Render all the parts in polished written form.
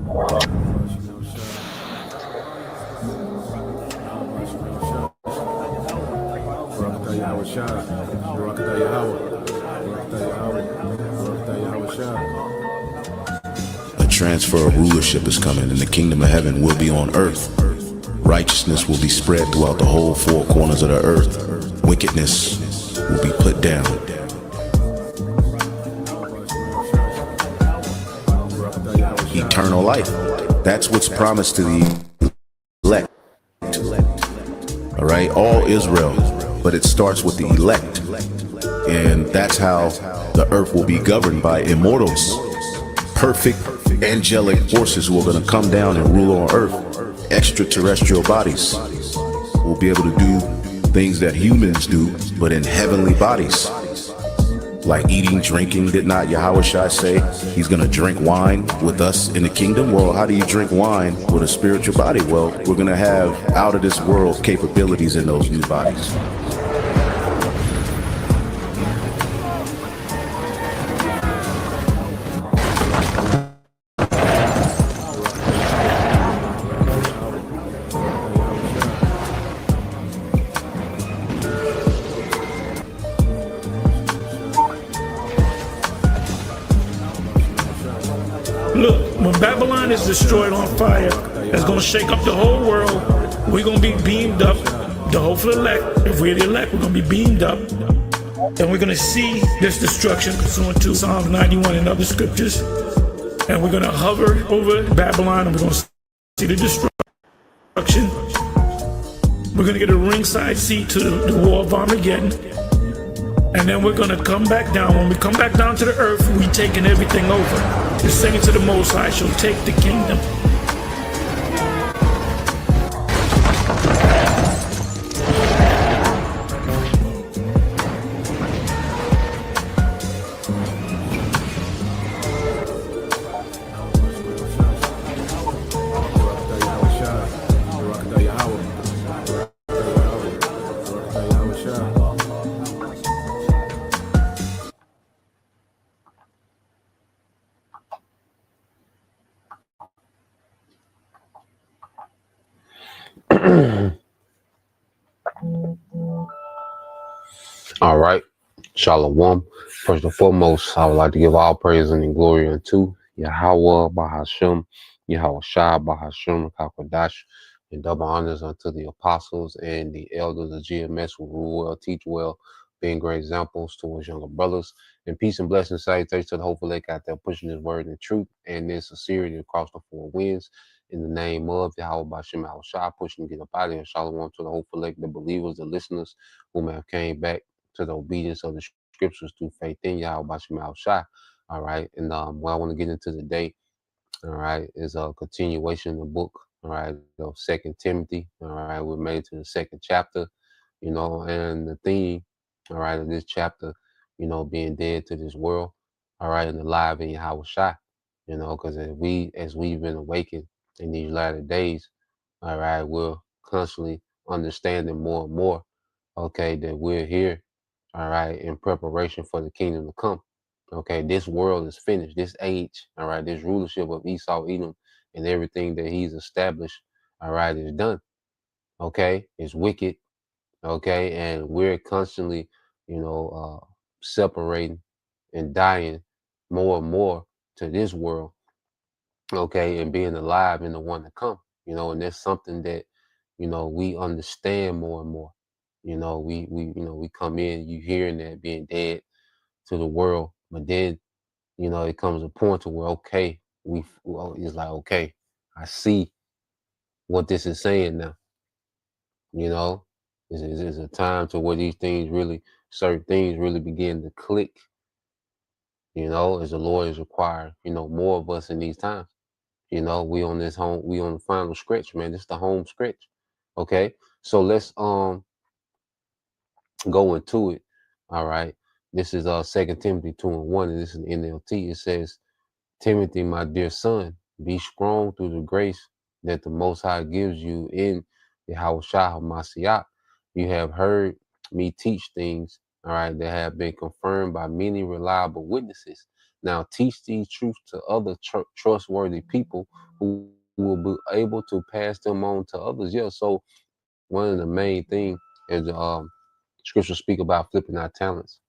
A transfer of rulership is coming, and the kingdom of heaven will be on earth. Righteousness will be spread throughout the whole four corners of the earth. Wickedness will be put down. Eternal life. That's what's promised to the elect. All right, all Israel, but it starts with the elect. And that's how the earth will be governed by immortals, perfect angelic forces who are going to come down and rule on earth. Extraterrestrial bodies will be able to do things that humans do, but in heavenly bodies. Like eating, drinking. Did not YAHAWASHI say he's going to drink wine with us in the kingdom? Well, how do you drink wine with a spiritual body? Well, we're going to have out of this world capabilities in those new bodies. Look, when Babylon is destroyed on fire, it's going to shake up the whole world. We're going to be beamed up. The hopeful elect, if we're the elect, we're going to be beamed up. And we're going to see this destruction pursuant to Psalms 91 and other scriptures. And we're going to hover over Babylon and we're going to see the destruction. We're going to get a ringside seat to the war of Armageddon. And then we're going to come back down. When we come back down to the earth, we taking everything over. The second to the Most High shall take the kingdom. All right. Shalom. First and foremost, I would like to give all praise and glory unto Yahweh Bahashem, YAHAWASHI Bahashem Kakwadash, and double honors unto the apostles and the elders of GMS who rule well, teach well, being great examples towards younger brothers. And peace and blessings, salutations to the hopeful lake out there pushing his word and truth and in sincerity across the four winds. In the name of Yahweh Bahashem YAHAWASHI, pushing to get up out of here. Shalom to the hopeful lake, the believers, the listeners who may have came back to the obedience of the scriptures through faith in Yahweh Bahashem YAHAWASHI. All right. And what I want to get into today, all right, is a continuation of the book, all right, of 2 Timothy. All right, we're made to the second chapter, you know, and the theme, all right, of this chapter, you know, being dead to this world, all right, and alive in YAHAWASHI, you know, because as we've been awakened in these latter days, all right, we're constantly understanding more and more, okay, that we're here, all right, in preparation for the kingdom to come. Okay, this world is finished. This age, all right, this rulership of Esau, Edom, and everything that he's established, all right, is done. Okay, it's wicked. Okay, and we're constantly, you know, separating and dying more and more to this world. Okay, and being alive in the one to come. You know, and that's something that, you know, we understand more and more. You know, we come in, you hearing that being dead to the world, but then, you know, it comes a point to where, okay, it's like, okay, I see what this is saying now. You know, it's a time to where these things really, certain things really begin to click, you know, as the Lord is required, you know, more of us in these times. You know, we on the final stretch, man. This is the home stretch. Okay. So let's go into it. All right. This is 2 Timothy 2:1, and this is NLT. It says, Timothy, my dear son, be strong through the grace that the Most High gives you in the YAHAWASHI HaMashiach. You have heard me teach things, all right, that have been confirmed by many reliable witnesses. Now teach these truths to other trustworthy people who will be able to pass them on to others. Yeah. So one of the main thing is scripture speak about flipping our talents,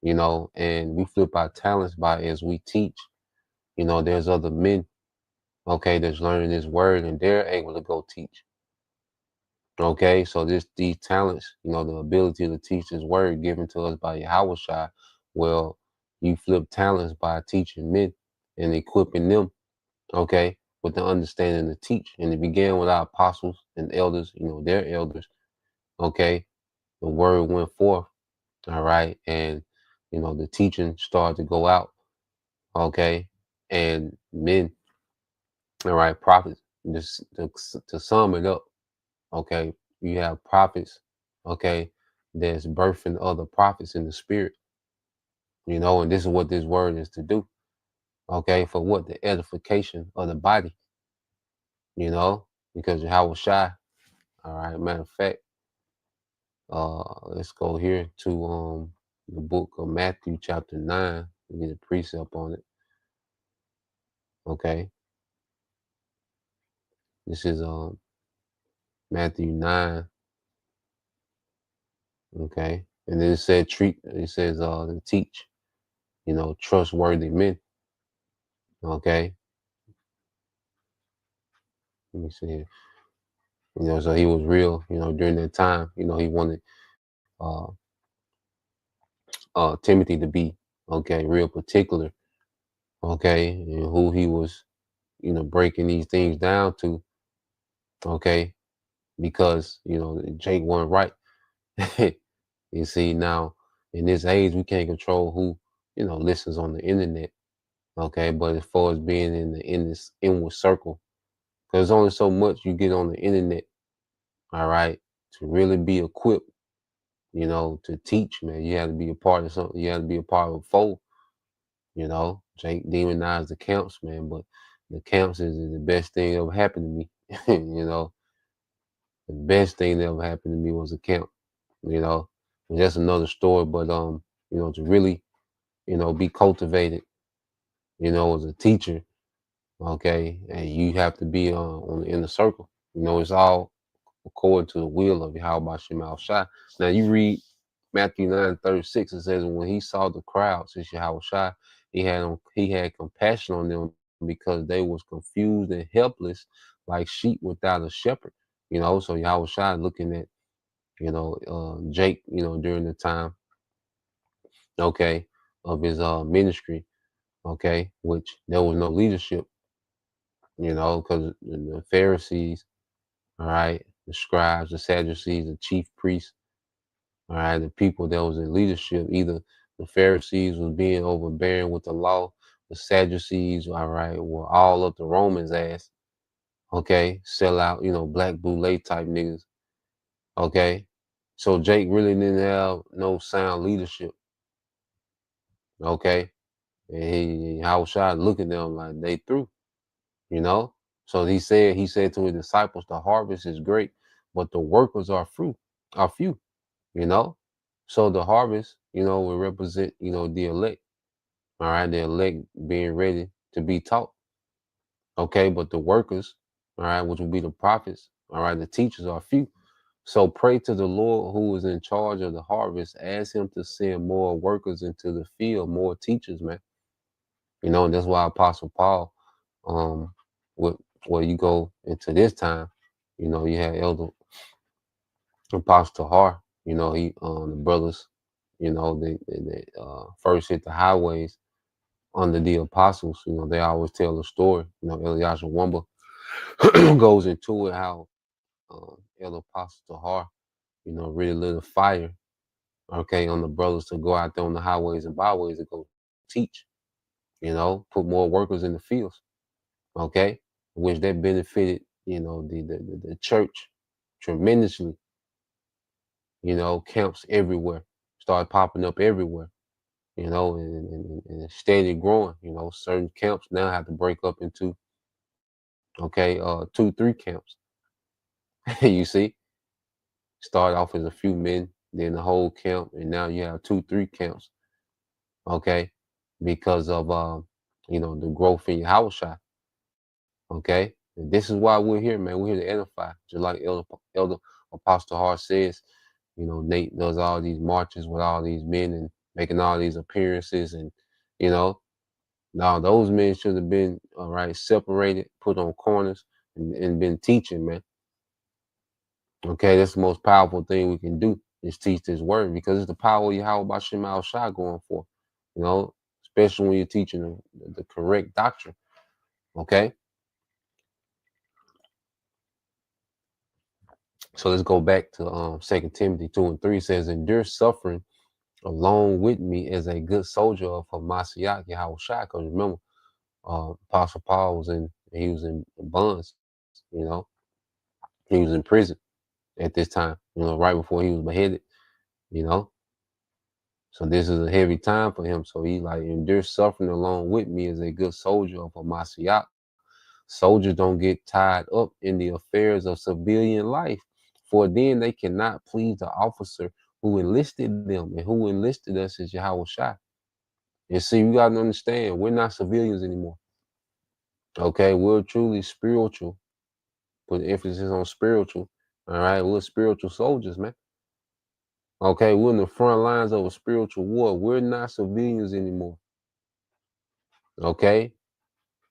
and we flip our talents by as we teach. There's other men, okay, that's learning this word and they're able to go teach. Okay, so these talents, the ability to teach this word given to us by YAHAWASHI, well, you flip talents by teaching men and equipping them, okay, with the understanding to teach. And it began with our apostles and elders, their elders, okay. The word went forth, all right, and the teaching started to go out, okay, and men, all right, prophets, just to sum it up, okay, you have prophets, okay, that's birthing other prophets in the spirit, and this is what this word is to do, okay, for what? The edification of the body, because Yahweh Shai, all right, matter of fact, let's go here to the book of Matthew chapter 9, we get a precept on it, okay, this is Matthew 9, okay, and then it says to teach, trustworthy men, okay. Let me see here. So he was real, during that time, he wanted uh Timothy to be, okay, real particular, okay, and who he was, breaking these things down to, okay, because, Jake wasn't right. You see, now in this age, we can't control who, listens on the internet, okay, but as far as being in this inward circle, because there's only so much you get on the internet, all right, to really be equipped, to teach, man. You have to be a part of something. You have to be a part of a fold, Jake demonized the camps, man, but the camps is the best thing that ever happened to me. The best thing that ever happened to me was a camp, and that's another story, but to really, be cultivated, as a teacher, okay, and you have to be on the inner circle. It's all according to the will of Yahawah Shai. Now you read Matthew 9:36, it says, when he saw the crowds, it's Yahawah, he had compassion on them because they was confused and helpless like sheep without a shepherd. So Yahawah looking at, Jake, during the time, okay, of his ministry, okay, which there was no leadership, because the Pharisees, all right, the scribes, the Sadducees, the chief priests, all right, the people that was in leadership, either the Pharisees was being overbearing with the law, the Sadducees, all right, were all up the Romans' ass, okay, sell out, black boule type niggas, okay. So Jake really didn't have no sound leadership, okay, and I was trying to look at them like they through, you know. So he said to his disciples, the harvest is great, but the workers are few, you know. So the harvest, will represent, the elect, all right, the elect being ready to be taught, okay, but the workers, all right, which will be the prophets, all right, the teachers are few. So pray to the Lord who is in charge of the harvest. Ask him to send more workers into the field, more teachers, man. And that's why Apostle Paul, um, with where you go into this time, you have Elder Apostle Har, he the brothers, they first hit the highways under the apostles. They always tell the story. Eliasha Wumba goes into it how Elder Apostle Tahar, really lit a fire, okay, on the brothers to go out there on the highways and byways to go teach, put more workers in the fields, okay, which that benefited, the church tremendously, camps everywhere, started popping up everywhere, and steady growing, certain camps now have to break up into, okay, 2, 3 camps, you see, start off as a few men, then the whole camp, and now you have 2, 3 camps, okay, because of the growth in YAHAWASHI. Okay, and this is why we're here, man. We're here to edify, just like Elder Apostle Hart says. Nate does all these marches with all these men and making all these appearances, and you know, now those men should have been all right, separated, put on corners, and been teaching, man. Okay, that's the most powerful thing we can do is teach this word because it's the power of Yahweh Bashim Al Shai going for, especially when you're teaching the correct doctrine. Okay, so let's go back to 2 Timothy 2:3 says, endure suffering along with me as a good soldier of Hamashiach Yahweh Shai. Because remember, Apostle Paul he was in bonds, he was in prison at this time, right before he was beheaded, you know. So this is a heavy time for him. So he like endure suffering along with me as a good soldier of Hamashiach. Soldiers don't get tied up in the affairs of civilian life, for then they cannot please the officer who enlisted them, and who enlisted us is Yahweh Shai. And see, you gotta understand, we're not civilians anymore. Okay, we're truly spiritual. Put emphasis on spiritual. All right, we're spiritual soldiers, man. Okay, we're in the front lines of a spiritual war. We're not civilians anymore. Okay,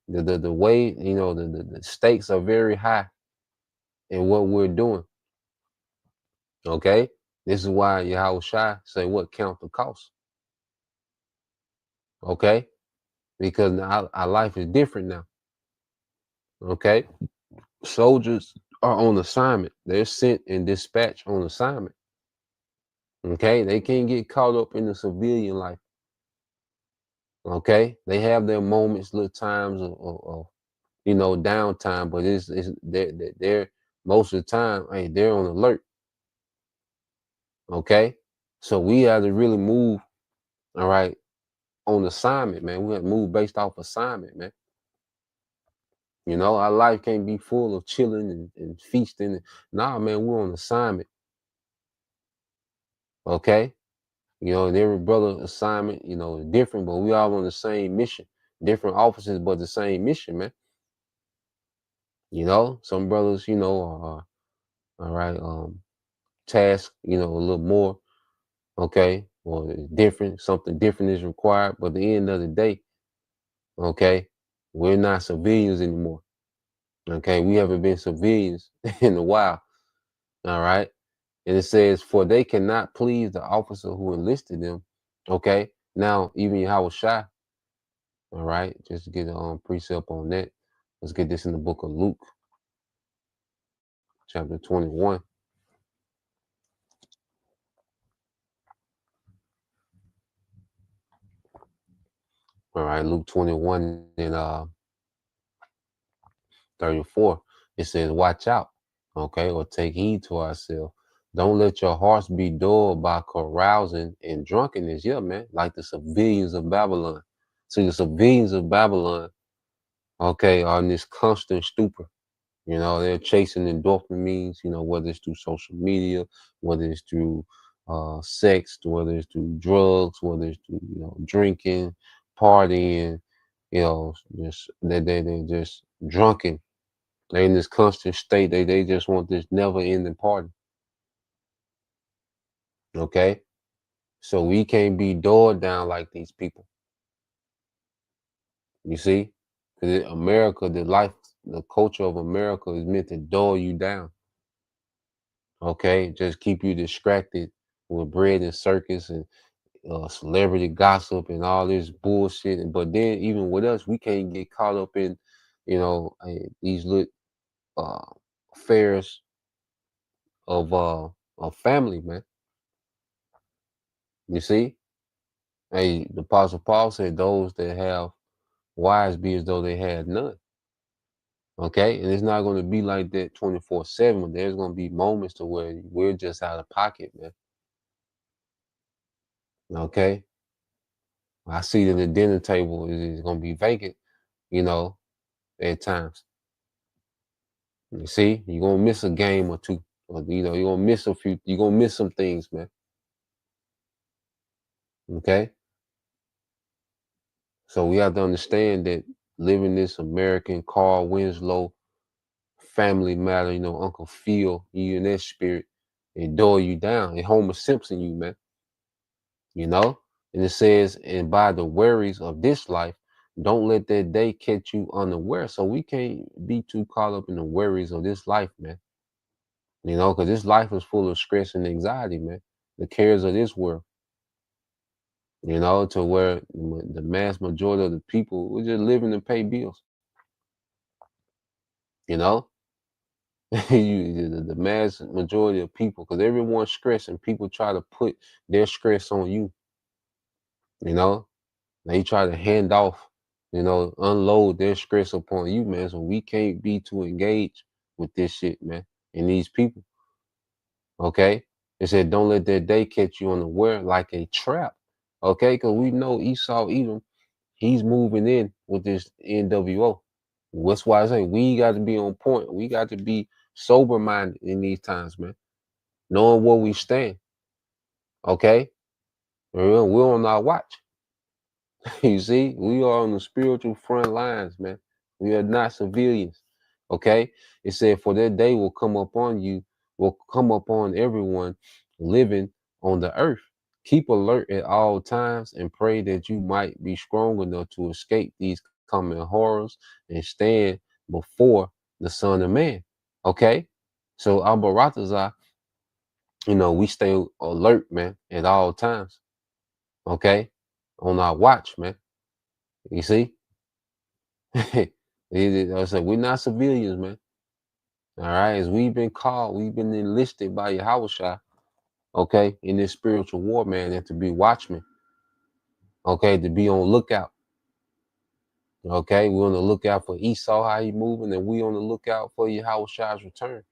the way the stakes are very high in what we're doing. Okay, this is why Yahweh Shai say what count the cost. Okay, because our life is different now. Okay, soldiers are on assignment. They're sent and dispatched on assignment. Okay, they can't get caught up in the civilian life. Okay, they have their moments, little times of downtime, but they're most of the time, hey, they're on alert. Okay, so we have to really move, all right, on assignment, man. We have to move based off assignment, man. Our life can't be full of chilling and feasting. Nah, man, we're on assignment. Okay, and every brother assignment, is different, but we all on the same mission. Different offices, but the same mission, man. Some brothers, are all right, task, a little more, okay, or it's different, something different is required. But at the end of the day, okay, we're not civilians anymore. Okay, we haven't been civilians in a while. All right. And it says, for they cannot please the officer who enlisted them. Okay. Now, even Yahweh Shai, all right, just to get a precept on that. Let's get this in the book of Luke, chapter 21. All right, Luke 21 and 34. It says, watch out, okay, or take heed to ourselves. Don't let your hearts be dulled by carousing and drunkenness. Yeah, man, like the civilians of Babylon. See, the civilians of Babylon, okay, are in this constant stupor. They're chasing the dopamines, whether it's through social media, whether it's through sex, whether it's through drugs, whether it's through, drinking, partying, they're just drunken. They're in this constant state. They just want this never ending party. Okay. So we can't be dulled down like these people. You see? Because America, the culture of America is meant to dull you down. Okay, just keep you distracted with bread and circus and celebrity gossip and all this bullshit. But then even with us, we can't get caught up in, these little affairs of family, man. You see, hey, the Apostle Paul said, "Those that have wives be as though they had none." Okay, and it's not going to be like that 24/7. There's going to be moments to where we're just out of pocket, man. Okay, I see that the dinner table is going to be vacant, at times. You see, you're going to miss a game or two, or you're going to miss you're going to miss some things, man. Okay, So we have to understand that living this American Carl Winslow family matter, Uncle Phil, you in that spirit, it door you down. It Homer Simpson you, man. you know? And it says, and by the worries of this life, don't let that day catch you unaware. So we can't be too caught up in the worries of this life, man. Because this life is full of stress and anxiety, man. The cares of this world, to where the mass majority of the people, we're just living to pay bills, you know? The mass majority of people, because everyone's stressed and people try to put their stress on you, you know? They try to hand off, unload their stress upon you, man. So we can't be too engaged with this shit, man, and these people. Okay? It said, don't let that day catch you unaware like a trap. Okay? Because we know Esau Edom, he's moving in with this NWO. That's why I say we got to be on point. We got to be sober minded in these times, man. Knowing where we stand. Okay? We're on our watch. You see, we are on the spiritual front lines, man. We are not civilians. Okay? It said, for that day will come upon you, will come upon everyone living on the earth. Keep alert at all times and pray that you might be strong enough to escape these coming horrors and stand before the Son of Man. Okay? So Abaratazah, we stay alert, man, at all times. Okay? On our watch, man. You see? I said, we're not civilians, man. All right. As we've been called, we've been enlisted by YAHAWASHI, okay, in this spiritual war, man, and to be watchmen, okay, to be on lookout. Okay, we're on the lookout for Esau, how he moving, and we on the lookout for YAHAWASHI's return.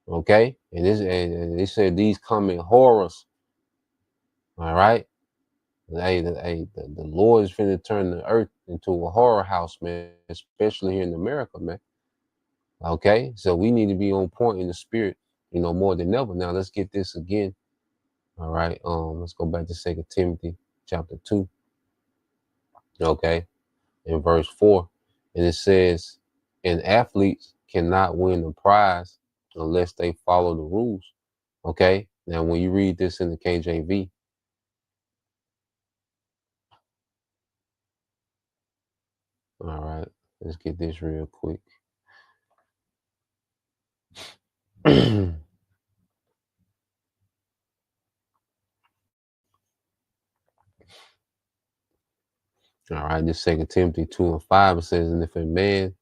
Okay, and they said these coming horrors. All right. The Lord is finna turn the earth into a horror house, man, especially here in America, man. Okay, so we need to be on point in the spirit, more than ever. Now let's get this again. All right, let's go back to 2 Timothy chapter 2. Okay, in verse 4, and it says, "And athletes cannot win the prize unless they follow the rules." Okay, now when you read this in the KJV, all right, let's get this real quick. All right, this 2 Timothy 2:5, it says, "And if a man,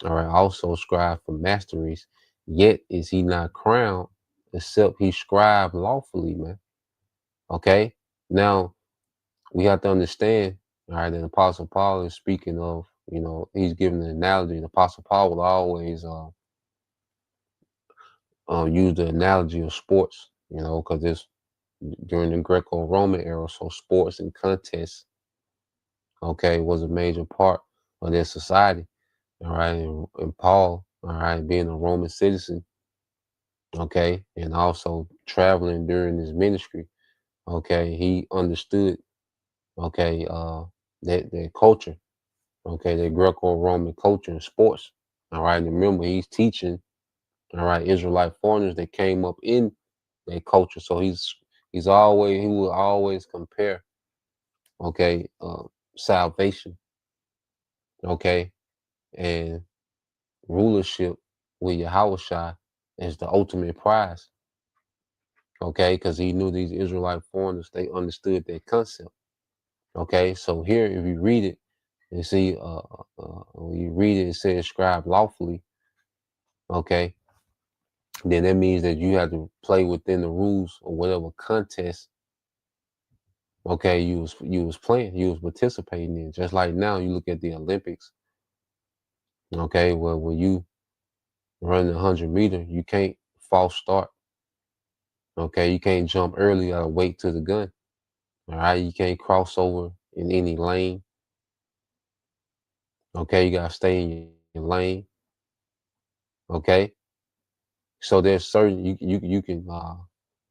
all right, also strive for masteries, yet is he not crowned, except he strive lawfully," man. Okay, now we have to understand, all right, that Apostle Paul is speaking of, he's giving an analogy. The Apostle Paul will always use the analogy of sports, because it's during the Greco-Roman era, so sports and contests, okay, was a major part of their society. All right, and Paul, all right, being a Roman citizen, okay, and also traveling during his ministry, okay, he understood, okay, that culture, okay, that Greco-Roman culture and sports. All right, and remember he's teaching, all right, Israelite foreigners that came up in that culture. So he will always compare, okay, salvation, okay, and rulership with Yahushua as the ultimate prize. Okay, because he knew these Israelite foreigners, they understood that concept. Okay, so here, if you read it, you see, when you read it, it says scribe lawfully. Okay, then that means that you have to play within the rules or whatever contest. Okay, you was playing, you was participating in. Just like now, you look at the Olympics. Okay, well, when you run the 100 meter, you can't false start. Okay, you can't jump early. You gotta wait to the gun. All right, you can't cross over in any lane. Okay, you gotta stay in your lane. Okay, so there's certain you can the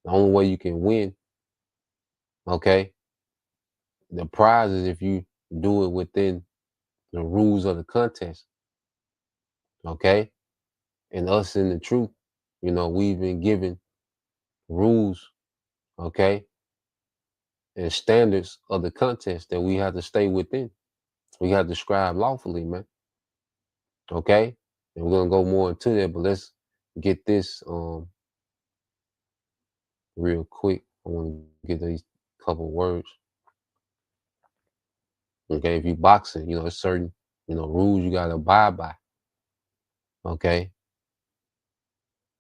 only way you can win. Okay, the prize is if you do it within the rules of the contest. Okay. And us in the truth, we've been given rules, okay, and standards of the contest that we have to stay within. We have to strive lawfully, man. Okay. And we're gonna go more into that, but let's get this real quick. I want to get these couple words. Okay, if you boxing, it's certain, rules you gotta abide by. Okay,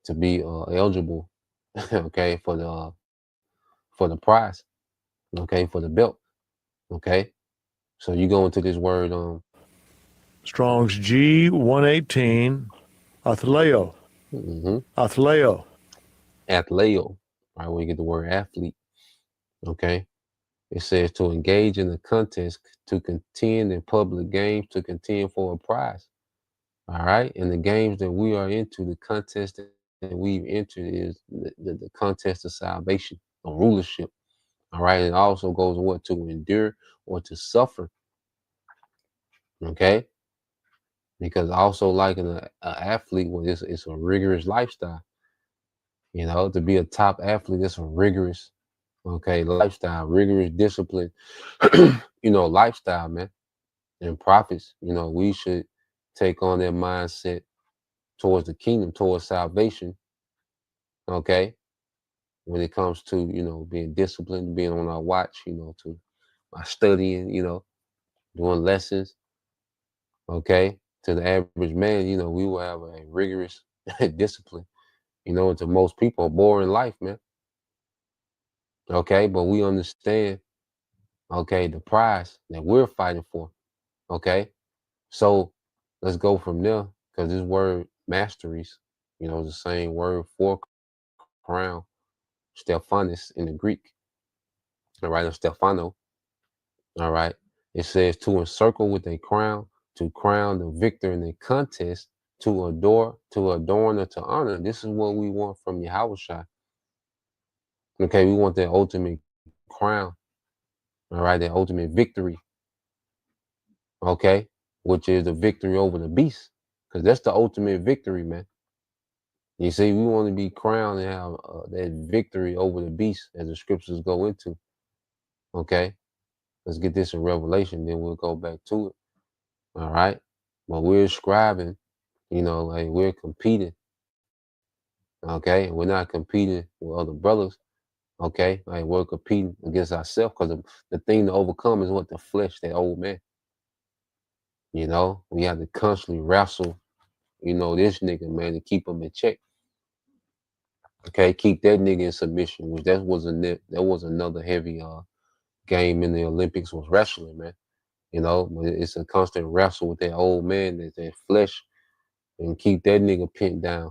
to be eligible, okay, for the prize, okay, for the belt. Okay, so you go into this word Strong's G118, athleo, athleo. athleo, right? Where you get the word athlete. Okay, it says to engage in the contest, to contend in public games, to contend for a prize. All right, and the games that we are into, the contest that we've entered is the contest of salvation, of rulership. All right, it also goes what to endure or to suffer. Okay, because also like an athlete, well, it's a rigorous lifestyle. To be a top athlete, it's a rigorous, okay, lifestyle, rigorous discipline, lifestyle, man. And prophets, we should take on that mindset towards the kingdom, towards salvation. Okay, when it comes to being disciplined, being on our watch, to studying, doing lessons. Okay, to the average man, we will have a rigorous discipline. To most people, a boring life, man. Okay, but we understand, okay, the prize that we're fighting for. Okay, so let's go from there because this word masteries, is the same word for crown, Stephanus in the Greek. All right, or Stephano. All right, it says to encircle with a crown, to crown the victor in a contest, to adorn, or to honor. This is what we want from YAHAWASHI. Okay, we want that ultimate crown. All right, that ultimate victory. Okay, which is the victory over the beast, because that's the ultimate victory, man. You see, we want to be crowned and have that victory over the beast, as the scriptures go into. Okay, let's get this in Revelation, then we'll go back to it. All right, but we're scribing, like we're competing. Okay, we're not competing with other brothers. Okay, like we're competing against ourselves, because the thing to overcome is what? The flesh, that old man. We have to constantly wrestle, this nigga, man, to keep him in check. Okay, keep that nigga in submission, which that was another heavy game in the Olympics, was wrestling, man. But it's a constant wrestle with that old man, that flesh, and keep that nigga pinned down,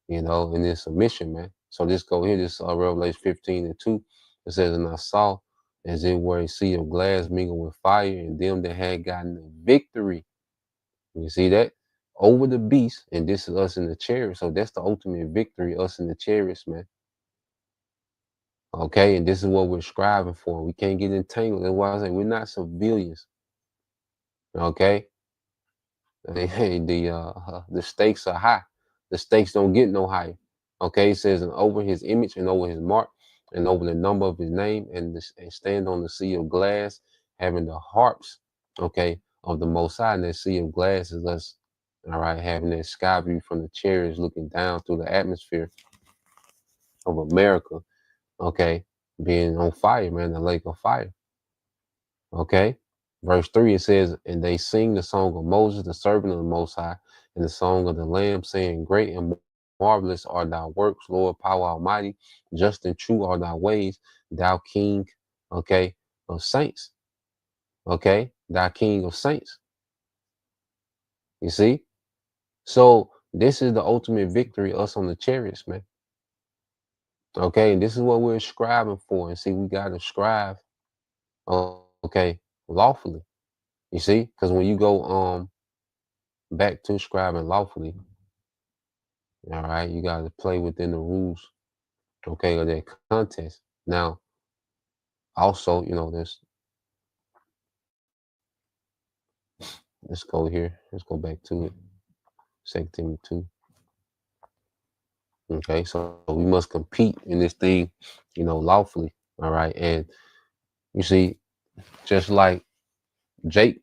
in this submission, man. So this go here, this Revelation 15:2. It says, and I saw as it were a sea of glass mingled with fire, and them that had gotten the victory. You see that? Over the beast, and this is us in the chariot. So that's the ultimate victory, us in the chariots, man. Okay, and this is what we're striving for. We can't get entangled. That's why I say we're not civilians. Okay, the stakes are high. The stakes don't get no higher. Okay, it says, and over his image and over his mark and over the number of his name, and stand on the sea of glass, having the harps, okay, of the Most High. And that sea of glass is us, all right, having that sky view from the chariots looking down through the atmosphere of America, okay, being on fire, man, the lake of fire. Okay. Verse 3, it says, and they sing the song of Moses, the servant of the Most High, and the song of the Lamb, saying, great and marvelous are thy works, Lord, power almighty. Just and true are thy ways, thou King, okay, of saints. Okay, thou King of saints. You see? So this is the ultimate victory, us on the chariots, man. Okay, and this is what we're striving for. And see, we got to strive, okay, lawfully. You see? Because when you go back to scribing lawfully, all right, you got to play within the rules, okay, of that contest. Now, also, there's Let's go here. Let's go back to it. 2 Timothy 2. Okay, so we must compete in this thing, lawfully. All right. And you see, just like Jake,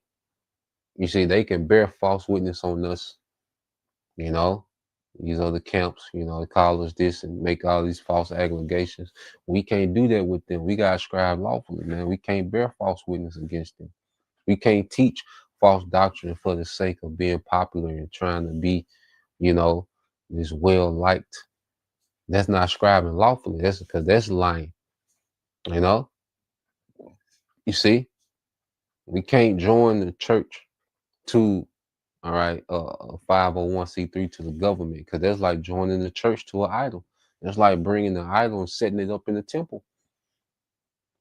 you see, they can bear false witness on us, you know, these other camps, they call us this and make all these false allegations. We can't do that with them. We got to scribe lawfully, man. We can't bear false witness against them. We can't teach false doctrine for the sake of being popular and trying to be, this well liked. That's not scribing lawfully. That's because that's lying. You know, you see, we can't join the church to, all right, 501c3 to the government, because that's like joining the church to an idol. It's like bringing the idol and setting it up in the temple.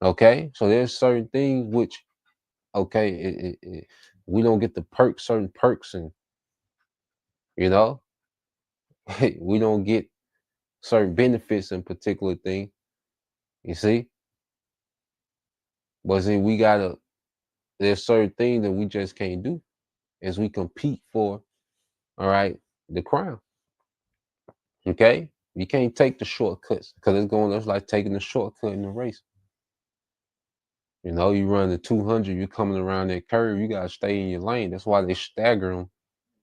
Okay, so there's certain things which, okay, we don't get the perks, certain perks, and you know, we don't get certain benefits in particular thing. You see, but see, there's certain things that we just can't do as we compete for, all right, the crown. Okay, you can't take the shortcuts because it's like taking the shortcut in the race. You run the 200, you're coming around that curve, you got to stay in your lane. That's why they stagger them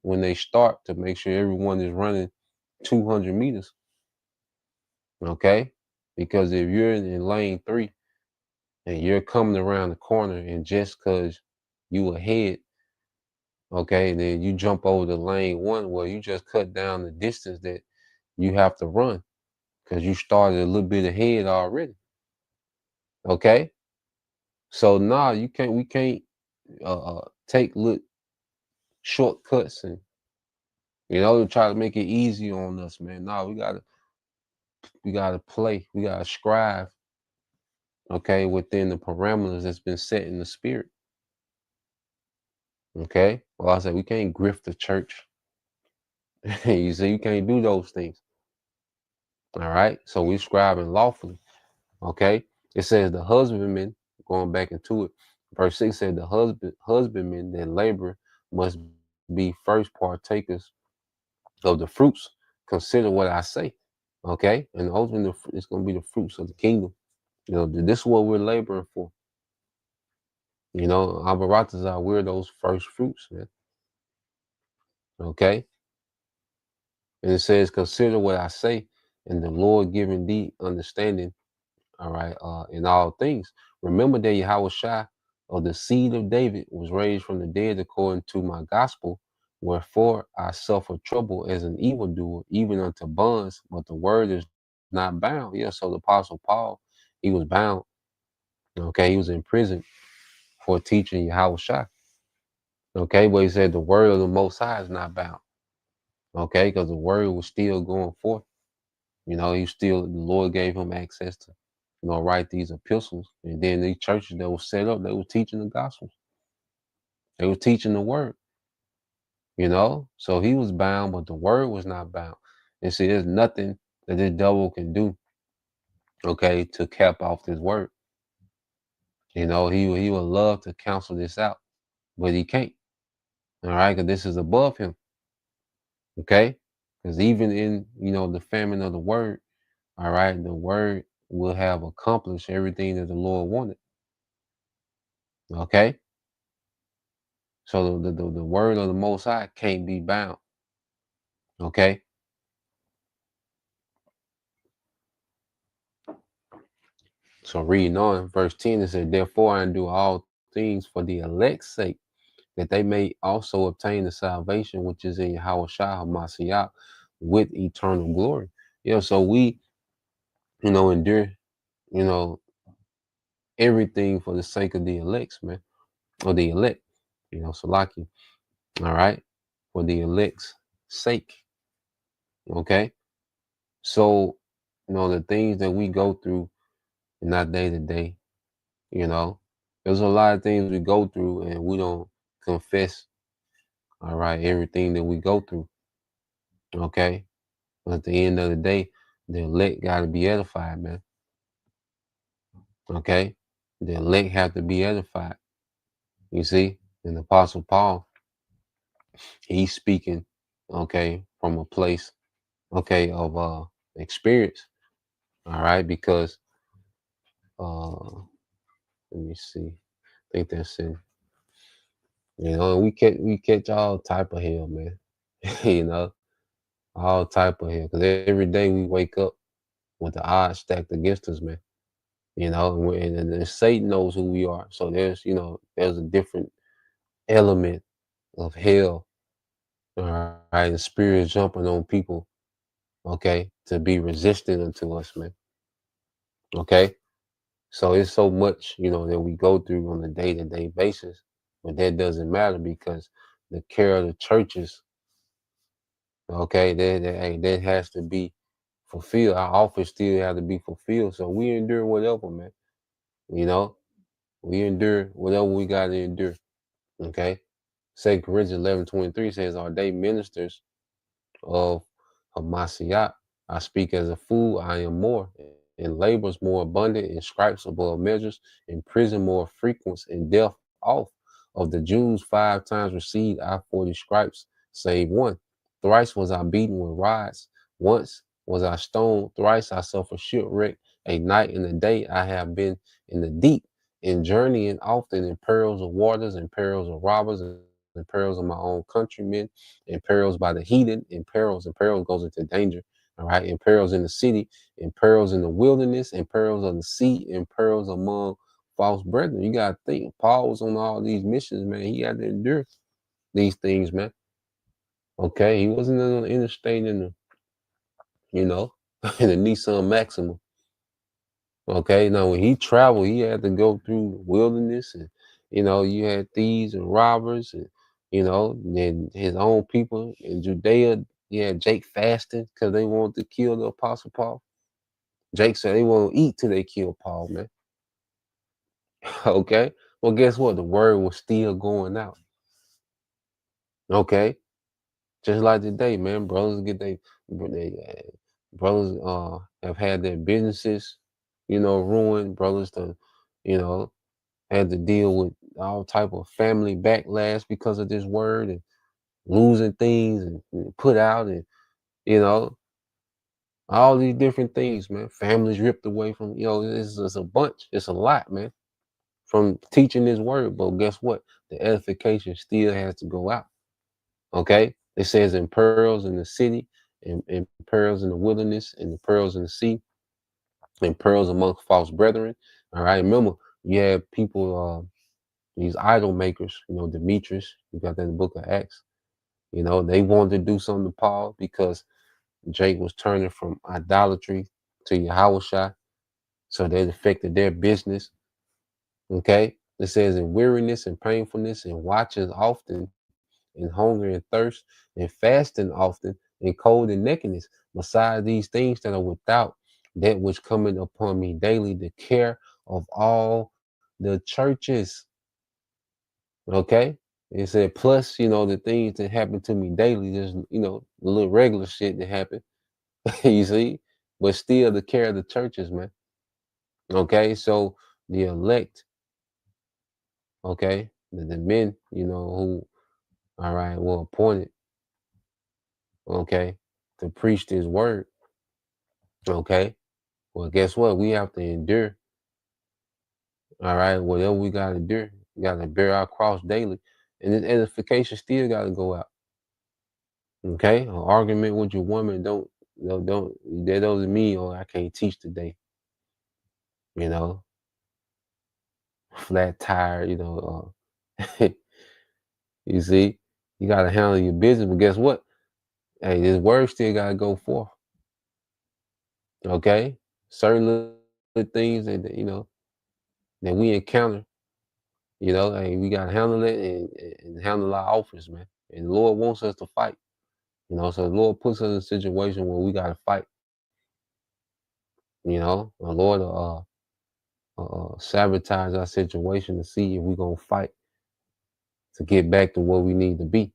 when they start, to make sure everyone is running 200 meters. Okay, because if you're in lane 3 and you're coming around the corner, and just because you ahead, okay, then you jump over the lane 1, well, you just cut down the distance that you have to run because you started a little bit ahead already. Okay, so now we can't take little shortcuts and try to make it easy on us, man. No, we gotta play, we gotta strive, okay, within the parameters that's been set in the spirit. Okay, well, I said we can't grift the church. You see, you can't do those things. All right, so we scribing lawfully. Okay, it says the husbandman, going back into it, verse 6 said the husbandmen that labor must be first partakers of the fruits. Consider what I say. Okay, and ultimately it's going to be the fruits of the kingdom. This is what we're laboring for. Abaratazar, we're those first fruits, man. Okay, and it says, consider what I say, and the Lord giving thee understanding, all right, in all things. Remember that YAHAWASHI, of the seed of David, was raised from the dead according to my gospel, wherefore I suffer trouble as an evildoer, even unto bonds, but the word is not bound. Yeah, so the Apostle Paul, he was bound. Okay, he was in prison for teaching YAHAWASHI. Okay, but he said the word of the Most High is not bound. Okay, because the word was still going forth. The Lord gave him access to, write these epistles. And then these churches that were set up, they were teaching the gospels. They were teaching the word, So he was bound, but the word was not bound. And see, there's nothing that this devil can do, okay, to cap off this word. He would love to cancel this out, but he can't. All right, because this is above him. Okay? Because even in, the famine of the word, all right, the word will have accomplished everything that the Lord wanted. Okay? So the word of the Most High can't be bound. Okay? So reading on, verse 10, it said, therefore I do all things for the elect's sake, that they may also obtain the salvation which is in YAHAWASHI HaMashiach with eternal glory. So we, endure, everything for the sake of the elects, man, or the elect, Salaki. All right, for the elect's sake. Okay, so the things that we go through in our day to day, there's a lot of things we go through and we don't confess. All right, everything that we go through. Okay, but at the end of the day, the elect got to be edified, man. Okay, the elect have to be edified. You see, and the Apostle Paul, He's speaking, okay, from a place, okay, of experience. All right, because let me see. I think that's in, and we catch all type of hell, man. you know, all type of hell. Because every day we wake up with the odds stacked against us, man. And Satan knows who we are. So there's a different element of hell, all right, and spirits jumping on people, okay, to be resistant unto us, man. Okay. So it's so much, that we go through on a day-to-day basis, but that doesn't matter because the care of the churches, okay, that has to be fulfilled. Our office still has to be fulfilled. So we endure whatever, man. You know, we endure whatever we got to endure. Okay. 2 Corinthians 11:23 says, "Are they ministers of Hamashiach? I speak as a fool, I am more, in labors more abundant, in stripes above measures, in prison more frequent, in death off. Of the Jews 5 times received I 40 stripes, save one. Thrice was I beaten with rods, once was I stoned, thrice I suffered shipwreck, a night and a day I have been in the deep, in journeying often, in perils of waters, in perils of robbers, and perils of my own countrymen, in perils by the heathen, and perils goes into danger, all right, in perils in the city, in perils in the wilderness, in perils on the sea, in perils among false brethren. You gotta think, Paul was on all these missions, man. He had to endure these things, man. Okay, he wasn't on the interstate in the, you know, in the Nissan Maxima. Okay, now when he traveled, he had to go through the wilderness, and you had thieves and robbers, and then his own people in Judea. He had Jake fasting because they wanted to kill the Apostle Paul. Jake said they won't eat till they kill Paul, man. Okay, well, guess what? The word was still going out. Okay, just like today, man. Brothers brothers have had their businesses, ruined. Brothers you know, had to deal with all type of family backlash because of this word, and losing things and put out, and you know all these different things, man. Families ripped away from, it's a bunch. It's a lot, man, from teaching this word. But guess what? The edification still has to go out. Okay, it says in pearls in the city, and pearls in the wilderness, and the pearls in the sea, and pearls amongst false brethren. All right, remember, you have people, these idol makers, Demetrius, you got that in the book of Acts. They wanted to do something to Paul because Jake was turning from idolatry to YAHAWASHI. So that affected their business. Okay. It says in weariness and painfulness, and watches often, in hunger and thirst, and fasting often, in cold and nakedness. Besides these things that are without, that which cometh upon me daily, the care of all the churches. Okay. It said, plus, the things that happen to me daily, just, the little regular shit that happened, you see, but still the care of the churches, man. Okay. So the elect, okay, the men, who, all right, were appointed, okay, to preach this word, okay. Well, guess what? We have to endure, all right, whatever we got to do. We got to bear our cross daily. And this edification still got to go out. Okay, an argument with your woman don't that doesn't mean, oh, I can't teach today. You know, flat tire. You see, you got to handle your business. But guess what? Hey, this word still got to go forth. Okay, certain little things that we encounter. Hey, we got to handle it, and handle our office, man. And the Lord wants us to fight. So the Lord puts us in a situation where we got to fight. The Lord sabotage our situation to see if we're going to fight to get back to where we need to be,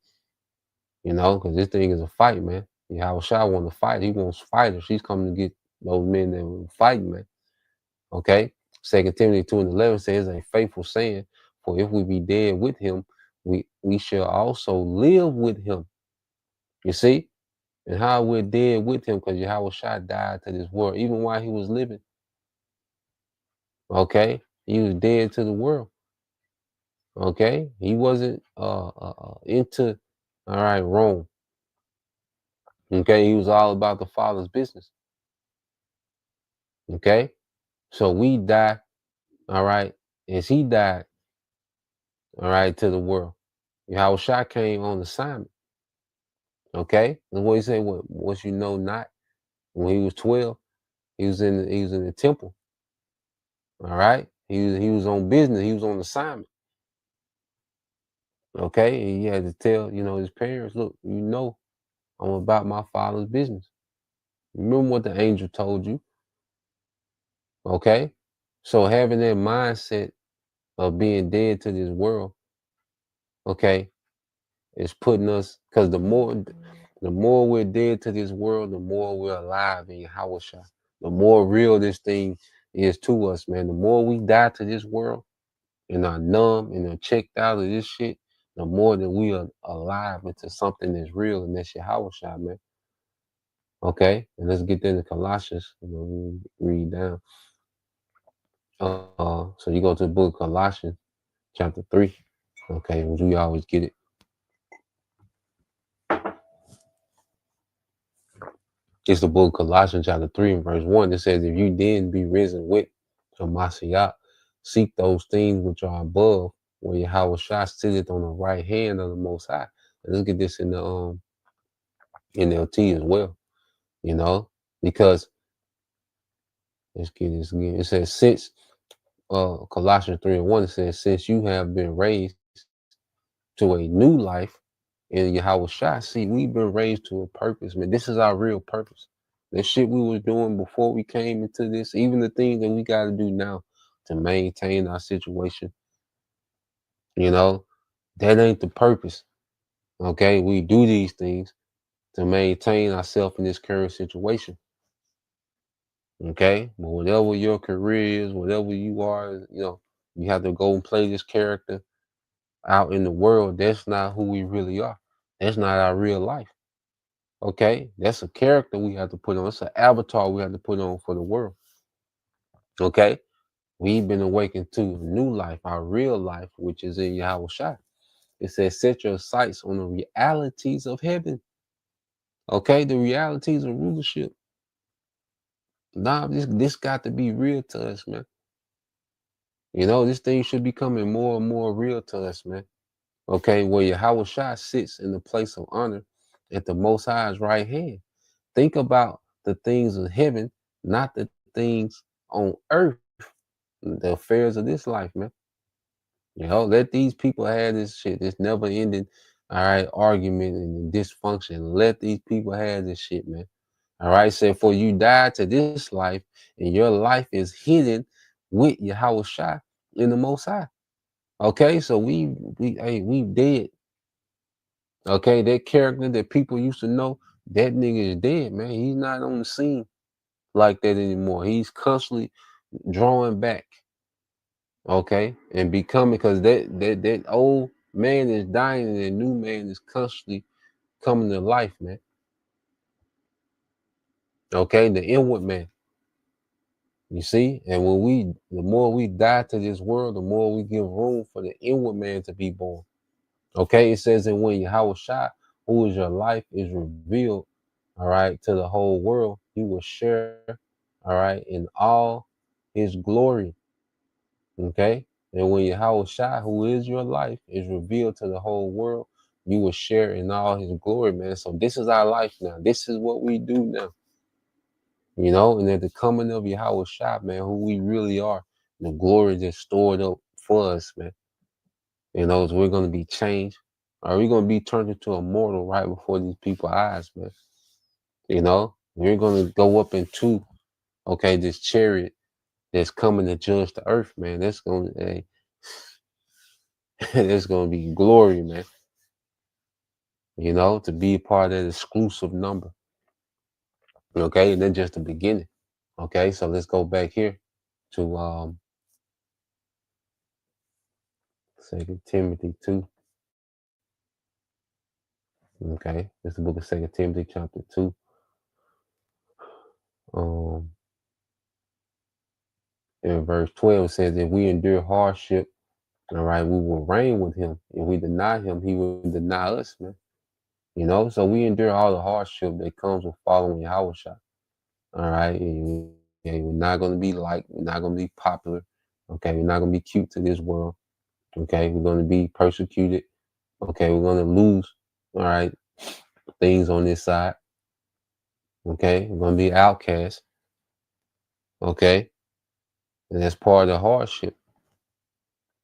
because this thing is a fight, man. Yahawashi want to fight. He wants fighters. He's coming to get those men that will fight, man. Okay? 2 Timothy 2:11 says, a faithful saying, for if we be dead with him, we shall also live with him. You see? And how we're dead with him, because Yahawashi died to this world, even while he was living. Okay? He was dead to the world. Okay? He wasn't into, all right, Rome. Okay? He was all about the Father's business. Okay? So we die, all right, as he died, all right, to the world. Yahawashi came on assignment. Okay? And what he said, what you know not, when he was 12, he was in the temple. All right? He was on business, he was on assignment. Okay, and he had to tell, his parents, look, I'm about my Father's business. Remember what the angel told you. Okay? So having that mindset of being dead to this world, okay, is putting us, because the more we're dead to this world, the more we're alive in Yahawashi. The more real this thing is to us, man. The more we die to this world and are numb and are checked out of this shit, the more that we are alive into something that's real, and that's Yahawashi, man. Okay, and let's get into Colossians. Read down. So you go to the book of Colossians, chapter 3. Okay, which we always get it. It's the book of Colossians, chapter 3, and verse 1. It says, if you then be risen with Hamashiach, seek those things which are above, where Yahawashi sitteth on the right hand of the Most High. And let's get this in the NLT as well, because let's get this again. It says, since Colossians 3 and 1, it says, since you have been raised to a new life in Yahawashi, see, we've been raised to a purpose, man. This is our real purpose. The shit we was doing before we came into this, even the things that we got to do now to maintain our situation, that ain't the purpose. Okay, we do these things to maintain ourselves in this current situation. Okay, but whatever your career is, whatever you are, you have to go and play this character out in the world. That's not who we really are. That's not our real life. Okay, that's a character we have to put on. It's an avatar we have to put on for the world. Okay, we've been awakened to a new life, our real life, which is in Yahawashi. It says, set your sights on the realities of heaven. Okay, the realities of rulership. Nah, this got to be real to us, man. This thing should be coming more and more real to us, man. Okay, where Yahawashi sits in the place of honor at the Most High's right hand. Think about the things of heaven, not the things on earth, the affairs of this life, man. Let these people have this shit, this never ending, all right, argument and dysfunction. Let these people have this shit, man. All right, say, for you died to this life, and your life is hidden with Yahawashi in the Most High. Okay, so we dead. Okay, that character that people used to know, that nigga is dead, man. He's not on the scene like that anymore. He's constantly drawing back. Okay, and becoming, because that old man is dying and the new man is constantly coming to life, man. Okay, the inward man. You see, and the more we die to this world, the more we give room for the inward man to be born. Okay, it says that when Yahawashi, who is your life, is revealed, all right, to the whole world, you will share, all right, in all his glory. Okay, and when Yahawashi, who is your life, is revealed to the whole world, you will share in all his glory, man. So this is our life now. This is what we do now. And at the coming of Yahawashi, man, who we really are, the glory that's stored up for us, man. We're going to be changed. Are we going to be turned into a mortal right before these people's eyes, man? We're going to go up into, okay, this chariot that's coming to judge the earth, man. That's going to, that's going to be glory, man. To be a part of that exclusive number. Okay, and then just the beginning. Okay, so let's go back here to 2 Timothy 2. Okay, it's the book of 2 Timothy chapter 2. Um, in verse 12 it says, if we endure hardship, all right, we will reign with him. If we deny him, he will deny us, man. So we endure all the hardship that comes with following Yahawashi. All right. And we're not going to be liked. We're not going to be popular. Okay. We're not going to be cute to this world. Okay. We're going to be persecuted. Okay. We're going to lose. All right. Things on this side. Okay. We're going to be outcast. Okay. And that's part of the hardship.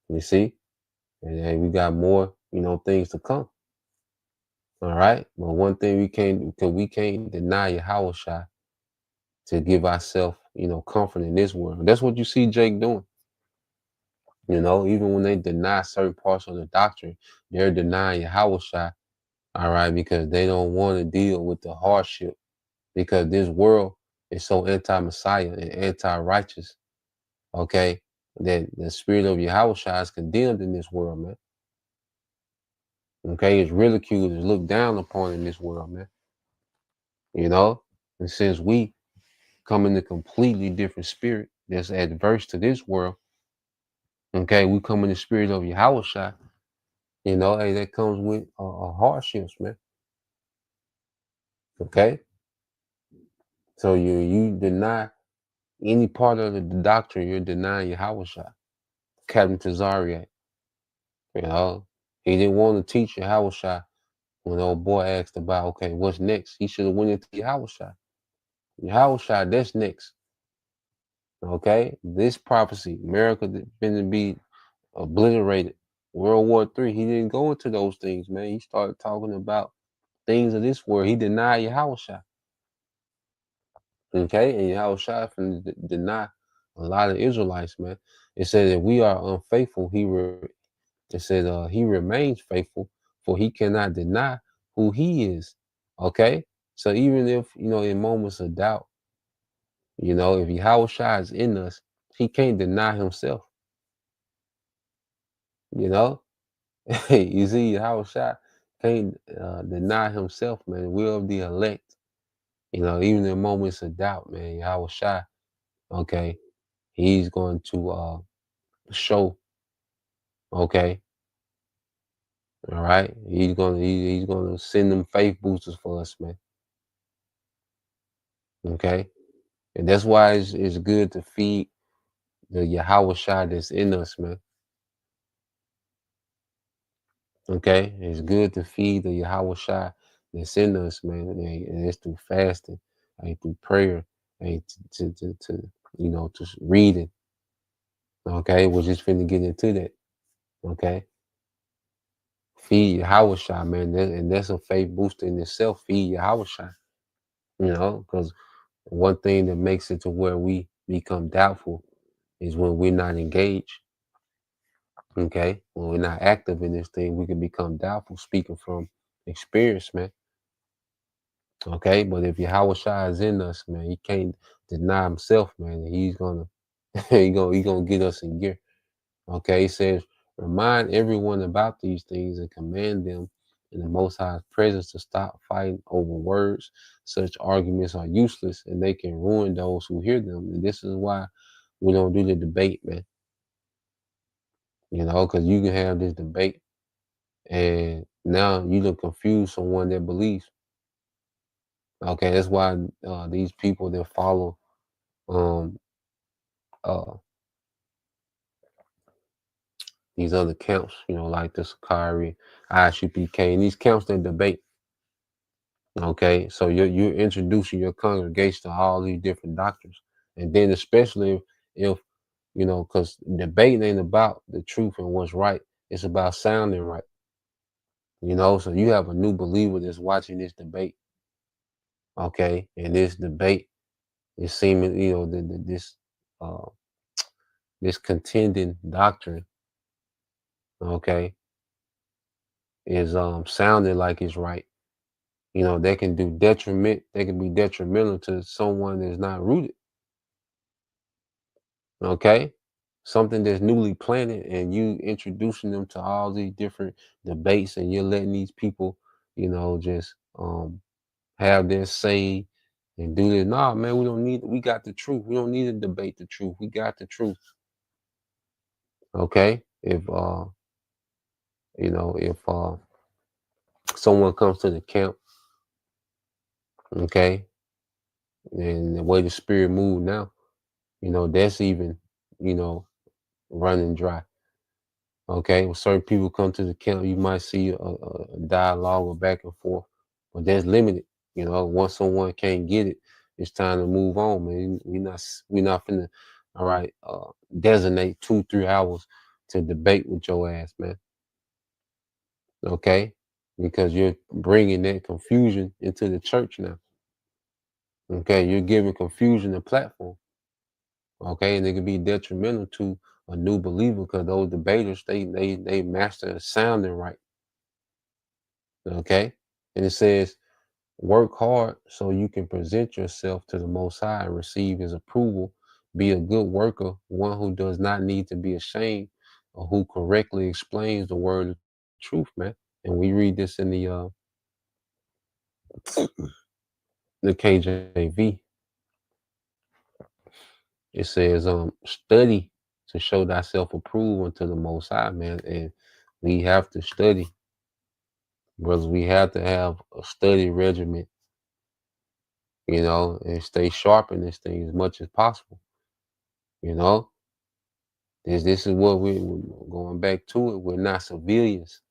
You see? And we got more, things to come. All right. But one thing we can't deny Yahawashi to give ourselves, comfort in this world. That's what you see Jake doing. Even when they deny certain parts of the doctrine, they're denying Yahawashi, all right, because they don't want to deal with the hardship, because this world is so anti-Messiah and anti-righteous, okay, that the spirit of Yahawashi is condemned in this world, man. Okay, it's ridiculed, it's looked down upon in this world, man. And since we come in a completely different spirit that's adverse to this world, okay, we come in the spirit of Yahawashi. Hey, that comes with hardships, man. Okay, so you deny any part of the doctrine, you're denying Yahawashi. Captain Tazariak, he didn't want to teach Yahawashi. When old boy asked about, okay, what's next, he should have went into Yahawashi. Yahawashi, that's next. Okay, this prophecy, America been to be obliterated. World War III, he didn't go into those things, man. He started talking about things of this world. He denied Yahawashi. Okay, and Yahawashi finna deny a lot of Israelites, man. It said if we are unfaithful, he remains faithful, for he cannot deny who he is. Okay, so even if in moments of doubt, if Yahawashi is in us, he can't deny himself. You see, Yahawashi can't deny himself, man. We're of the elect. Even in moments of doubt, man, Yahawashi, okay, he's going to show, okay, all right. He's gonna send them faith boosters for us, man. Okay, and that's why it's good to feed the Yahawashi that's in us, man. Okay, it's good to feed the Yahawashi that's in us, man, and it's through fasting, and through prayer, and to reading. Okay, we're just finna get into that. Okay. Feed Yahawashi, man, and that's a faith booster in itself. Feed Yahawashi, because one thing that makes it to where we become doubtful is when we're not engaged. Okay, when we're not active in this thing, we can become doubtful. Speaking from experience, man. Okay, but if Yahawashi is in us, man, he can't deny himself, man. He's gonna he gonna get us in gear. Okay, he says, remind everyone about these things and command them in the Most High's presence to stop fighting over words. Such arguments are useless and they can ruin those who hear them. And this is why we don't do the debate, man. Because you can have this debate and now you don't confuse someone that believes. Okay, that's why these people that follow um uh these other camps, like the Sakari, ISUPK, and these camps that debate. Okay, so you're introducing your congregation to all these different doctrines, and then especially if because debate ain't about the truth and what's right; it's about sounding right. So you have a new believer that's watching this debate, okay, and this debate is seeming, uh, this contending doctrine, okay, is sounding like it's right. They can do detriment. They can be detrimental to someone that's not rooted. Okay, something that's newly planted, and you introducing them to all these different debates, and you're letting these people, just have their say and do this. Nah, man, we got the truth. We don't need to debate the truth. We got the truth. Okay? If someone comes to the camp, okay, and the way the spirit move now, that's even, running dry. Okay, when certain people come to the camp, you might see a dialogue or back and forth, but that's limited. Once someone can't get it, it's time to move on, man. We not finna, all right, designate 2-3 hours to debate with your ass, man. Okay, because you're bringing that confusion into the church now. Okay, you're giving confusion a platform. Okay, and it can be detrimental to a new believer because those debaters they master sounding right. Okay, and it says work hard so you can present yourself to the Most High and receive His approval. Be a good worker, one who does not need to be ashamed, or who correctly explains the word of truth, man. And we read this in the KJV. It says, study to show thyself approved unto the Most High, man. And we have to study, brothers. We have to have a study regimen, and stay sharp in this thing as much as possible. This is what we're going back to it. We're not civilians,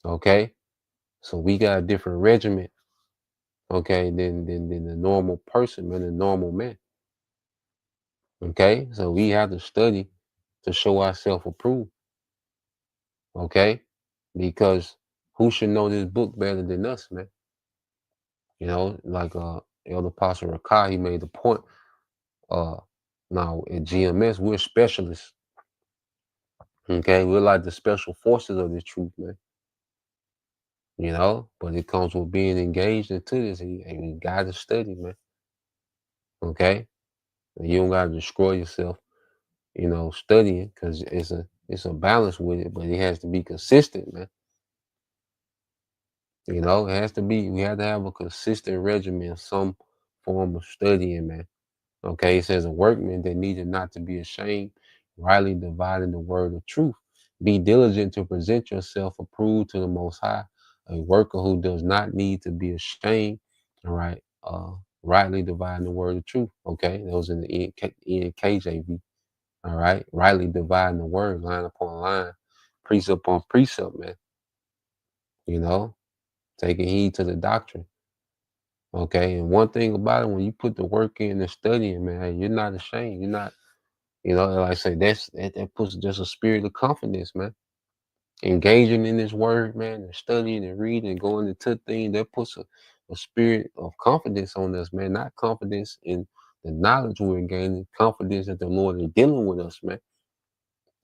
okay? So we got a different regiment, okay, than the normal person, man, the normal man. Okay, so we have to study to show ourselves approved. Okay, because who should know this book better than us, man? Like Elder Apostle Rakai, he made the point. Now at GMS, we're specialists. Okay, we're like the special forces of the truth, man. But it comes with being engaged into this, and you gotta study, man. Okay, and you don't gotta destroy yourself, studying, because it's a balance with it, but it has to be consistent, man. It has to be. We have to have a consistent regimen, some form of studying, man. Okay, it says a workman that needed not to be ashamed, rightly dividing the word of truth. Be diligent to present yourself approved to the Most High, a worker who does not need to be ashamed. All right, rightly dividing the word of truth. Okay, that was in the KJV. All right, rightly dividing the word, line upon line, precept upon precept, man. Taking heed to the doctrine. Okay, and one thing about it, when you put the work in and studying, man, you're not ashamed. You're not, like I say, that puts just a spirit of confidence, man. Engaging in this word, man, and studying and reading and going into things, that puts a spirit of confidence on us, man. Not confidence in the knowledge we're gaining, confidence that the Lord is dealing with us, man.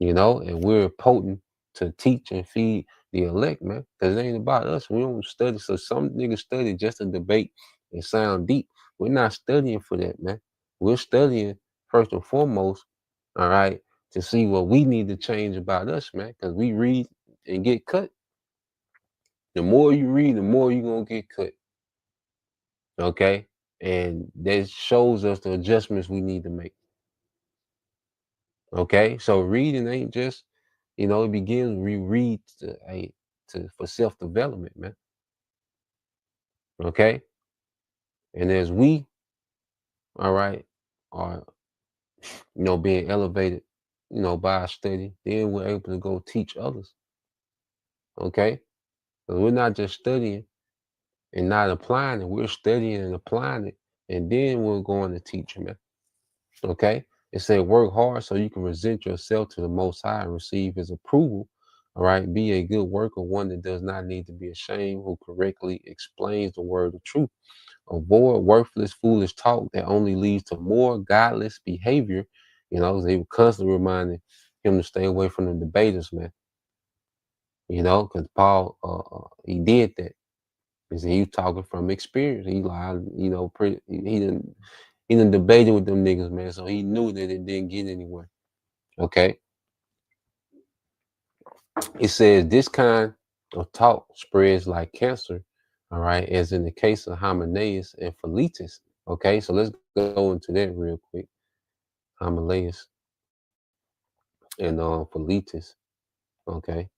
And we're potent to teach and feed the elect, man. Because it ain't about us. We don't study. So some niggas study just to debate and sound deep. We're not studying for that, man. We're studying first and foremost, all right, to see what we need to change about us, man. Because we read and get cut. The more you read, the more you're going to get cut. Okay? And that shows us the adjustments we need to make. Okay? So reading ain't just, it begins, we read for self-development, man. Okay? And as we, all right, are, being elevated, by our study, then we're able to go teach others. Okay? So we're not just studying and not applying it. We're studying and applying it, and then we're going to teach, man. Okay? It said work hard so you can present yourself to the Most High and receive His approval. All right? Be a good worker, one that does not need to be ashamed, who correctly explains the word of truth. Avoid worthless, foolish talk that only leads to more godless behavior. They were constantly reminding him to stay away from the debaters, man. Because Paul, he did that. He was talking from experience. He lied, he done debated with them niggas, man. So he knew that it didn't get anywhere. Okay. It says this kind or taught spreads like cancer, all right, as in the case of Hymenaeus and Philetus. Okay, so let's go into that real quick. Hymenaeus and Philetus. Okay,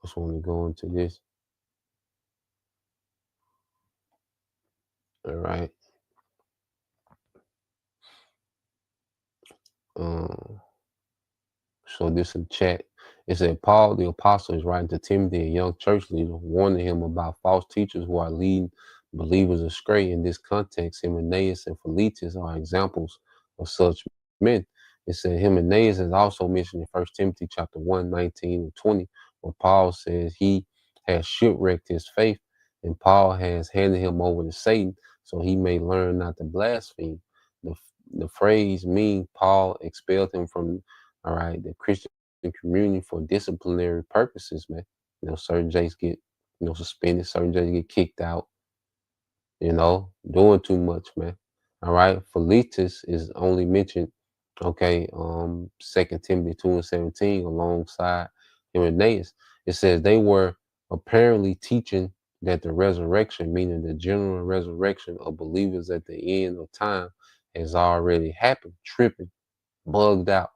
just want to go into this. All right. Um, So this in chat. It said Paul the apostle is writing to Timothy, a young church leader, warning him about false teachers who are leading believers astray. In this context, Hymenaeus and Philetus are examples of such men. It said Hymenaeus is also mentioned in 1 Timothy chapter 1, 19 and 20, where Paul says he has shipwrecked his faith, and Paul has handed him over to Satan so he may learn not to blaspheme. The, the phrase means Paul expelled him from the Christian community for disciplinary purposes, man. Certain Jays get, suspended, certain Jays get kicked out, doing too much, man. All right. Philetus is only mentioned, okay, 2 Timothy 2 and 17 alongside Hymenaeus. It says they were apparently teaching that the resurrection, meaning the general resurrection of believers at the end of time, has already happened, tripping, bugged out.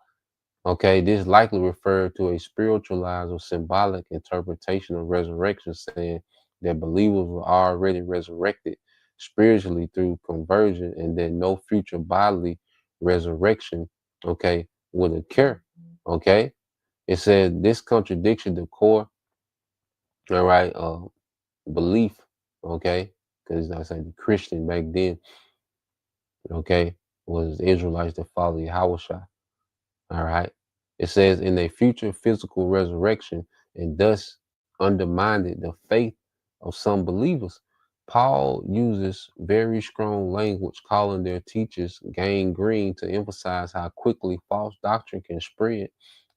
Okay, this likely referred to a spiritualized or symbolic interpretation of resurrection, saying that believers were already resurrected spiritually through conversion and that no future bodily resurrection, okay, would occur. Okay, it said this contradiction the core, all right, belief, okay, because I said the Christian back then, okay, was Israelites that follow YAHAWASHI. All right. It says in a future physical resurrection, and thus undermined the faith of some believers. Paul uses very strong language, calling their teachers gangrene to emphasize how quickly false doctrine can spread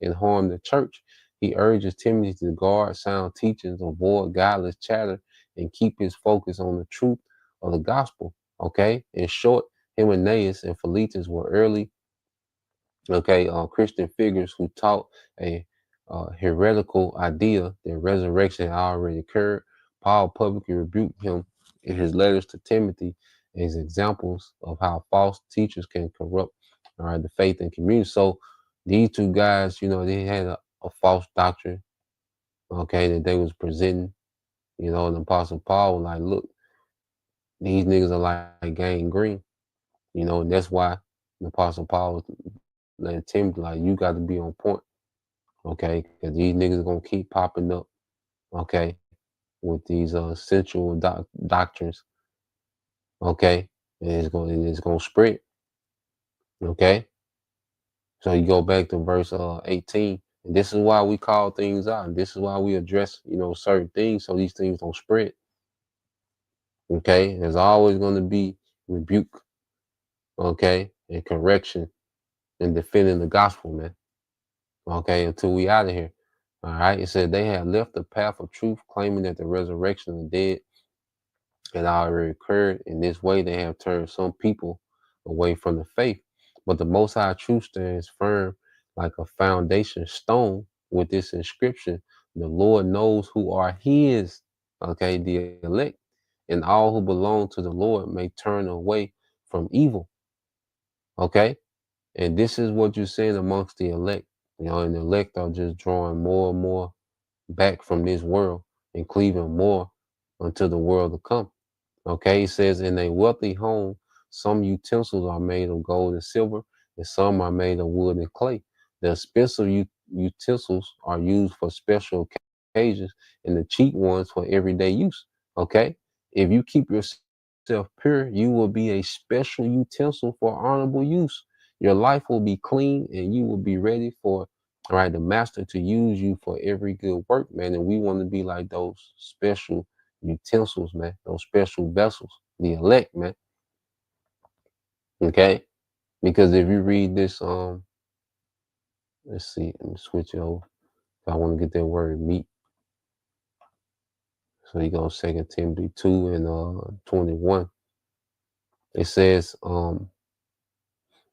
and harm the church. He urges Timothy to guard sound teachings, avoid godless chatter, and keep his focus on the truth of the gospel. Okay. In short, Hymenaeus and Philetus were early Christian figures who taught a heretical idea that resurrection had already occurred. Paul publicly rebuked him in his letters to Timothy as examples of how false teachers can corrupt the faith and community. So these two guys, they had a false doctrine, that they was presenting, and the Apostle Paul was like, look, these niggas are like gang green, and that's why the Apostle Paul was letting Timothy, like, you got to be on point, okay? Because these niggas are going to keep popping up, okay, with these sensual doctrines, okay? And it's going to spread, okay? So you go back to verse 18, and this is why we call things out, and this is why we address, certain things so these things don't spread, okay? There's always going to be rebuke, okay, and correction and defending the gospel, man. Okay, until we out of here. All right. It said they had left the path of truth, claiming that the resurrection of the dead had already occurred. In this way, they have turned some people away from the faith. But the Most High truth stands firm like a foundation stone with this inscription: the Lord knows who are his, okay, the elect, and all who belong to the Lord may turn away from evil. Okay. And this is what you're seeing amongst the elect, and the elect are just drawing more and more back from this world and cleaving more unto the world to come. Okay, it says in a wealthy home, some utensils are made of gold and silver, and some are made of wood and clay. The expensive utensils are used for special occasions, and the cheap ones for everyday use. Okay, if you keep yourself pure, you will be a special utensil for honorable use. Your life will be clean, and you will be ready for the master to use you for every good work, man. And we want to be like those special utensils, man, those special vessels, the elect, man. Okay, because if you read this, let's see, let me switch it over. I want to get that word meat. So you go 2 Timothy 2 and 21. It says,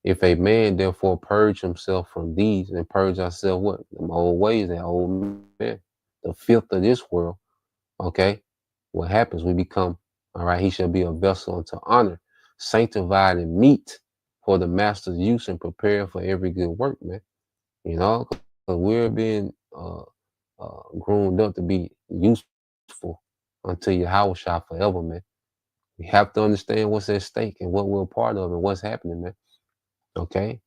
if a man therefore purge himself from these, and purge ourselves what? Them old ways, that old man. the filth of this world, okay, what happens? We become, all right, he shall be a vessel unto honor, sanctified and meet for the master's use and prepared for every good work, man. You know, because we're being groomed up to be useful unto YAHAWASHI forever, man. We have to understand what's at stake and what we're a part of and what's happening, man. Okay?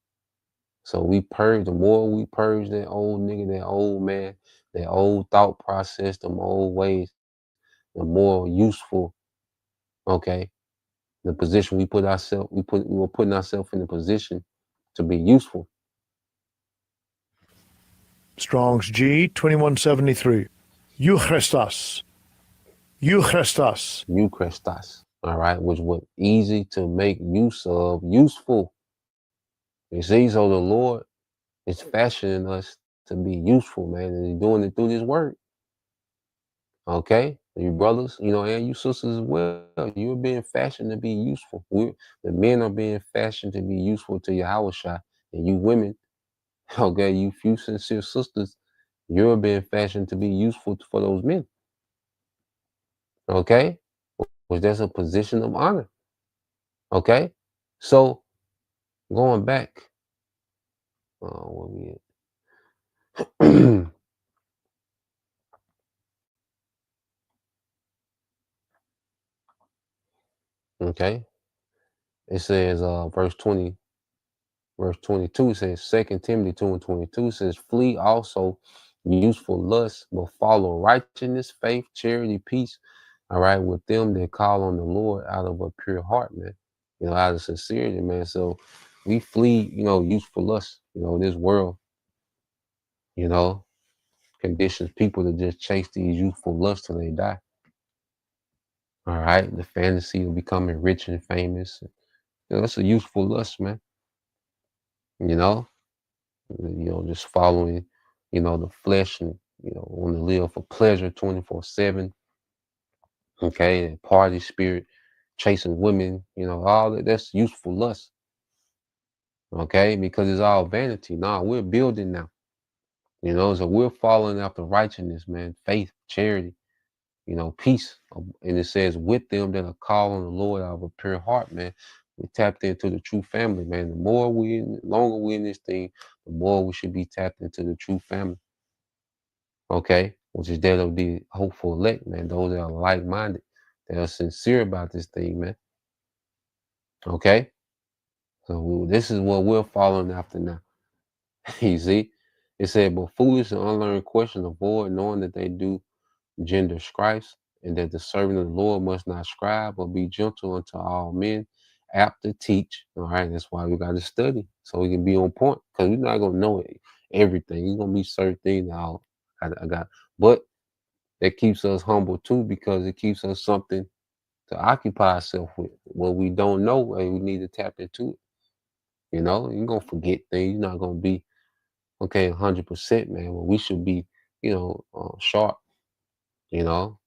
So we purge, the more we purge that old nigga, that old man, that old thought process, them old ways, the more useful, okay, the position we put ourselves, we were putting ourselves in a position to be useful. Strong's G 2173. Euchrestos. Euchrestos. Euchrestos, all right, which was easy to make use of, useful. You see, so the Lord is fashioning us to be useful, man, and He's doing it through this word. Okay, you brothers, you know, and you sisters as well. You're being fashioned to be useful. The men are being fashioned to be useful to YAHAWASHI, and you women, okay, you few sincere sisters, you're being fashioned to be useful for those men. Okay, which that's a position of honor. Okay, so going back, where we at? Okay, it says verse 20. Verse 22 says, 2 Timothy 2 and 22 says, flee also useful lust, but follow righteousness, faith, charity, peace, all right, with them that call on the Lord out of a pure heart, man. You know, out of sincerity, man. So we flee, you know, useful lust. You know, this world, you know, conditions people to just chase these youthful lusts till they die. All right, the fantasy of becoming rich and famous. You know, it's a useful lust, man. You know, just following, you know, the flesh and, you know, want to live for pleasure 24/7. Okay, and party spirit, chasing women, you know, all that's useful lust. Okay, because it's all vanity. Nah, we're building now. You know, so we're following after righteousness, man, faith, charity, you know, peace. And it says, with them that are called on the Lord out of a pure heart, man. We tapped into the true family, man. The more longer we're in this thing, the more we should be tapped into the true family. Okay, which is that of the hopeful elect, man. Those that are like-minded, that are sincere about this thing, man. Okay, so this is what we're following after now. You see, it said, but foolish and unlearned questions avoid, knowing that they do gender strifes, and that the servant of the Lord must not scribe, but be gentle unto all men, apt to teach. All right, that's why we got to study so we can be on point, because we're not gonna know everything. There's gonna be certain things that I got, but that keeps us humble too, because it keeps us something to occupy ourselves with. What we don't know, and we need to tap into it. You know, you're gonna forget things. You're not gonna be okay 100%, man. Well, we should be, you know, sharp. You know,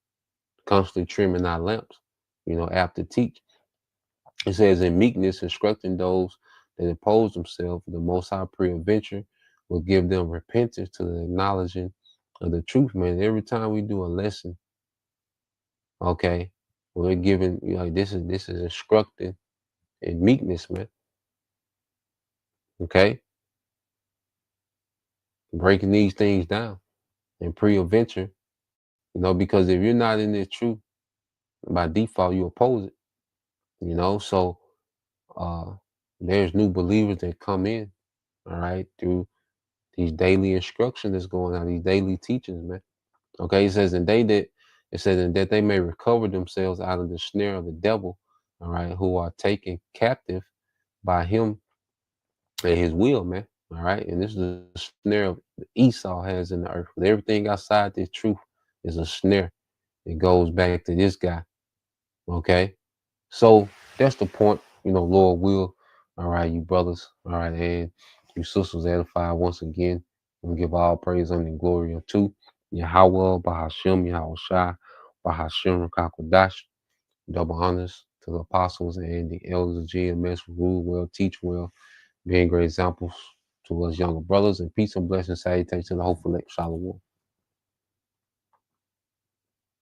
constantly trimming our lamps. You know, after teach. It says in meekness, instructing those that oppose themselves, the Most High peradventure will give them repentance to the acknowledging of the truth, man. Every time we do a lesson, okay, we're giving, you know, like this is instructing in meekness, man. Okay, breaking these things down and pre-adventure, you know, because if you're not in this truth, by default you oppose it, you know. So uh there's new believers that come in, all right, through these daily instructions that's going on, these daily teachings, man. Okay, it says and that they may recover themselves out of the snare of the devil, all right, who are taken captive by him and his will, man. All right. And this is the snare Esau has in the earth. But everything outside this truth is a snare. It goes back to this guy. Okay. So that's the point, you know, Lord will. All right, you brothers. All right, and you sisters edify once again. We give all praise and glory unto Yahweh, Bahashem, Yahawashi, Bahashem, Rakakwadash. Double honors to the apostles and the elders of GMS who rule well, teach well, being great examples to us younger brothers, and peace and blessings, salutations to the hopeful elect. Shalom.